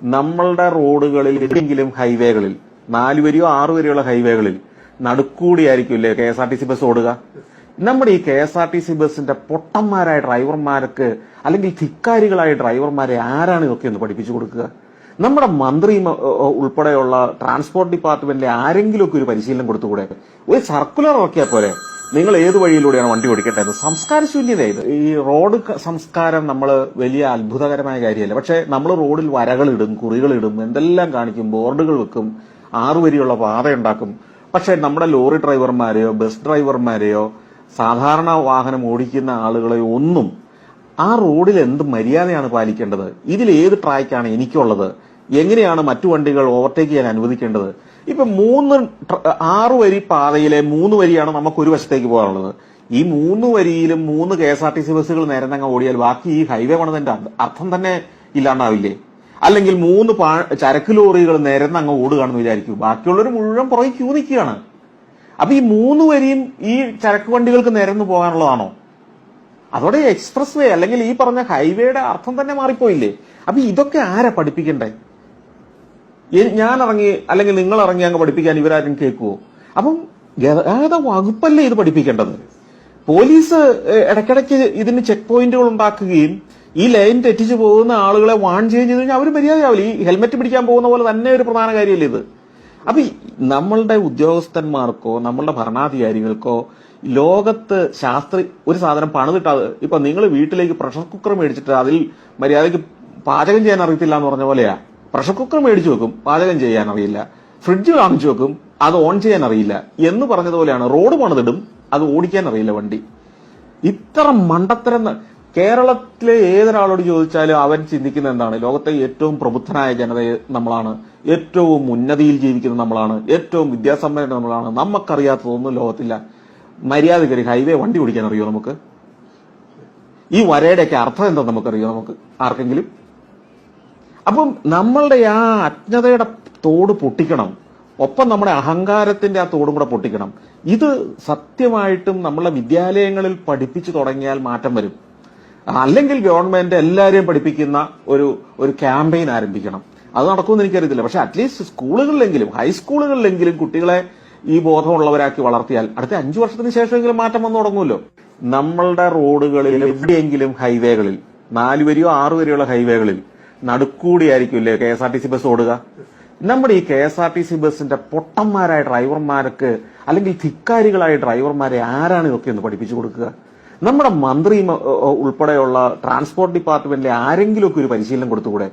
നമ്മളുടെ റോഡുകളിൽ ഏതെങ്കിലും ഹൈവേകളിൽ 4 വരിയോ 6 വരിയുള്ള ഹൈവേകളിൽ നടുക്കൂടിയായിരിക്കില്ലേ KSRTC ബസ് ഓടുക. നമ്മുടെ ഈ KSRTC ബസിന്റെ പൊട്ടന്മാരായ ഡ്രൈവർമാർക്ക് അല്ലെങ്കിൽ ധിക്കാരികളായ ഡ്രൈവർമാരെ ആരാണ് ഇതൊക്കെ ഒന്ന് പഠിപ്പിച്ചു കൊടുക്കുക? നമ്മുടെ മന്ത്രി ഉൾപ്പെടെയുള്ള ട്രാൻസ്പോർട്ട് ഡിപ്പാർട്ട്മെന്റിലെ ആരെങ്കിലുമൊക്കെ ഒരു പരിശീലനം കൊടുത്തുകൂടെ? ഒരു സർക്കുലർ ഇറക്കിയാൽ പോലെ നിങ്ങൾ ഏത് വഴിയിലൂടെയാണ് വണ്ടി ഓടിക്കേണ്ടത്? സംസ്കാര ശൂന്യത ഇത്. ഈ റോഡ് സംസ്കാരം നമ്മൾ വലിയ അത്ഭുതകരമായ കാര്യമല്ല. പക്ഷെ നമ്മൾ റോഡിൽ വരകളിടും, കുറികളിടും, എന്തെല്ലാം കാണിക്കും, ബോർഡുകൾ വെക്കും, 6 വരിയുള്ള പാതയുണ്ടാക്കും. പക്ഷെ നമ്മുടെ ലോറി ഡ്രൈവർമാരെയോ ബസ് ഡ്രൈവർമാരെയോ സാധാരണ വാഹനം ഓടിക്കുന്ന ആളുകളെയോ ഒന്നും ആ റോഡിൽ എന്ത് മര്യാദയാണ് പാലിക്കേണ്ടത്? ഇതിൽ ഏത് ട്രാക്കാണ് എനിക്കുള്ളത്? എങ്ങനെയാണ് മറ്റു വണ്ടികൾ ഓവർടേക്ക് ചെയ്യാൻ അനുവദിക്കേണ്ടത്? ഇപ്പൊ 6 വരി പാതയിലെ 3 വരിയാണ് നമുക്ക് ഒരു വശത്തേക്ക് പോകാനുള്ളത്. ഈ 3 വരിയിലും 3 KSRTC ബസ്സുകൾ നേരന്തങ്ങ് ഓടിയാൽ ബാക്കി ഈ ഹൈവേ പണിതിന്റെ അർത്ഥം തന്നെ ഇല്ലാണ്ടാവില്ലേ? അല്ലെങ്കിൽ 3 ചരക്ക് ലോറികൾ നേരന്തങ്ങ് ഓടുകയാണെന്ന് വിചാരിക്കൂ, ബാക്കിയുള്ളവർ മുഴുവൻ പുറകെ ക്യൂ നിൽക്കുകയാണ്. അപ്പൊ ഈ 3 വരിയും ഈ ചരക്ക് വണ്ടികൾക്ക് നിരന്നു പോകാനുള്ളതാണോ? അതോടെ എക്സ്പ്രസ് വേ അല്ലെങ്കിൽ ഈ പറഞ്ഞ ഹൈവേയുടെ അർത്ഥം തന്നെ മാറിപ്പോയില്ലേ? അപ്പൊ ഇതൊക്കെ ആരാ പഠിപ്പിക്കണ്ടേ? ഞാൻ ഇറങ്ങി അല്ലെങ്കിൽ നിങ്ങൾ ഇറങ്ങി അങ്ങ് പഠിപ്പിക്കാൻ ഇവരാരും കേൾക്കുവോ? അപ്പം ഗതാഗത വകുപ്പല്ലേ ഇത് പഠിപ്പിക്കേണ്ടത്? പോലീസ് ഇടയ്ക്കിടയ്ക്ക് ഇതിന് ചെക്ക് പോയിന്റുകൾ ഉണ്ടാക്കുകയും ഈ ലൈൻ തെറ്റിച്ചു പോകുന്ന ആളുകളെ വാൺ ചെയ്യുകയും ചെയ്ത് കഴിഞ്ഞാൽ അവർ മര്യാദയാവില്ല. ഈ ഹെൽമെറ്റ് പിടിക്കാൻ പോകുന്ന പോലെ തന്നെ ഒരു പ്രധാന കാര്യമല്ലേ ഇത്? അപ്പൊ നമ്മളുടെ ഉദ്യോഗസ്ഥന്മാർക്കോ നമ്മളുടെ ഭരണാധികാരികൾക്കോ ലോകത്ത് ഒരു സാധനം പണിതിട്ട് ഇപ്പൊ നിങ്ങൾ വീട്ടിലേക്ക് പ്രഷർ കുക്കർ മേടിച്ചിട്ട് അതിൽ മര്യാദയ്ക്ക് പാചകം ചെയ്യാൻ അറിയത്തില്ല എന്ന് പറഞ്ഞ പോലെയാ. പ്രഷർ കുക്കർ മേടിച്ചു വെക്കും, പാചകം ചെയ്യാൻ അറിയില്ല. ഫ്രിഡ്ജ് വാങ്ങിച്ചു വെക്കും, അത് ഓൺ ചെയ്യാൻ അറിയില്ല എന്ന് പറഞ്ഞതുപോലെയാണ് റോഡ് പണിതിടും, അത് ഓടിക്കാൻ അറിയില്ല വണ്ടി. ഇത്ര മണ്ടത്തരം കേരളത്തിലെ ഏതൊരാളോട് ചോദിച്ചാലും അവൻ ചിന്തിക്കുന്ന എന്താണ്? ലോകത്തെ ഏറ്റവും പ്രബുദ്ധനായ ജനത നമ്മളാണ്, ഏറ്റവും ഉന്നതിയിൽ ജീവിക്കുന്ന നമ്മളാണ്, ഏറ്റവും വിദ്യാസമ്പന്ന നമ്മളാണ്, നമുക്കറിയാത്തതൊന്നും ലോകത്തില്ല. മര്യാദയ്ക്ക് ഹൈവേ വണ്ടി ഓടിക്കാൻ അറിയോ നമുക്ക്? ഈ വരയുടെയൊക്കെ അർത്ഥം എന്താ നമുക്കറിയോ നമുക്ക് ആർക്കെങ്കിലും? അപ്പം നമ്മളുടെ ആ അജ്ഞതയുടെ തോട് പൊട്ടിക്കണം, ഒപ്പം നമ്മുടെ അഹങ്കാരത്തിന്റെ ആ തോടും കൂടെ പൊട്ടിക്കണം. ഇത് സത്യമായിട്ടും നമ്മളെ വിദ്യാലയങ്ങളിൽ പഠിപ്പിച്ചു തുടങ്ങിയാൽ മാറ്റം വരും. അല്ലെങ്കിൽ ഗവൺമെന്റ് എല്ലാവരെയും പഠിപ്പിക്കുന്ന ഒരു ക്യാമ്പയിൻ ആരംഭിക്കണം. അത് നടക്കുമെന്ന് എനിക്കറിയത്തില്ല. പക്ഷെ അറ്റ്ലീസ്റ്റ് സ്കൂളുകളിലെങ്കിലും ഹൈസ്കൂളുകളിലെങ്കിലും കുട്ടികളെ ഈ ബോധമുള്ളവരാക്കി വളർത്തിയാൽ അടുത്ത 5 വർഷത്തിന് ശേഷമെങ്കിലും മാറ്റം വന്നു തുടങ്ങുമല്ലോ. നമ്മളുടെ റോഡുകളിൽ എവിടെയെങ്കിലും ഹൈവേകളിൽ 4 വരിയോ 6 വരിയുള്ള ഹൈവേകളിൽ നടുക്കൂടിയായിരിക്കില്ലേ KSRTC ബസ് ഓടുക. നമ്മുടെ ഈ KSRTC ബസിന്റെ പൊട്ടന്മാരായ ഡ്രൈവർമാർക്ക് അല്ലെങ്കിൽ ധിക്കാരികളായ ഡ്രൈവർമാരെ ആരാണ് ഇതൊക്കെ ഒന്ന് പഠിപ്പിച്ചു കൊടുക്കുക? നമ്മുടെ മന്ത്രി ഉൾപ്പെടെയുള്ള ട്രാൻസ്പോർട്ട് ഡിപ്പാർട്ട്മെന്റിലെ ആരെങ്കിലുമൊക്കെ ഒരു പരിശീലനം കൊടുത്തുകൂടെ?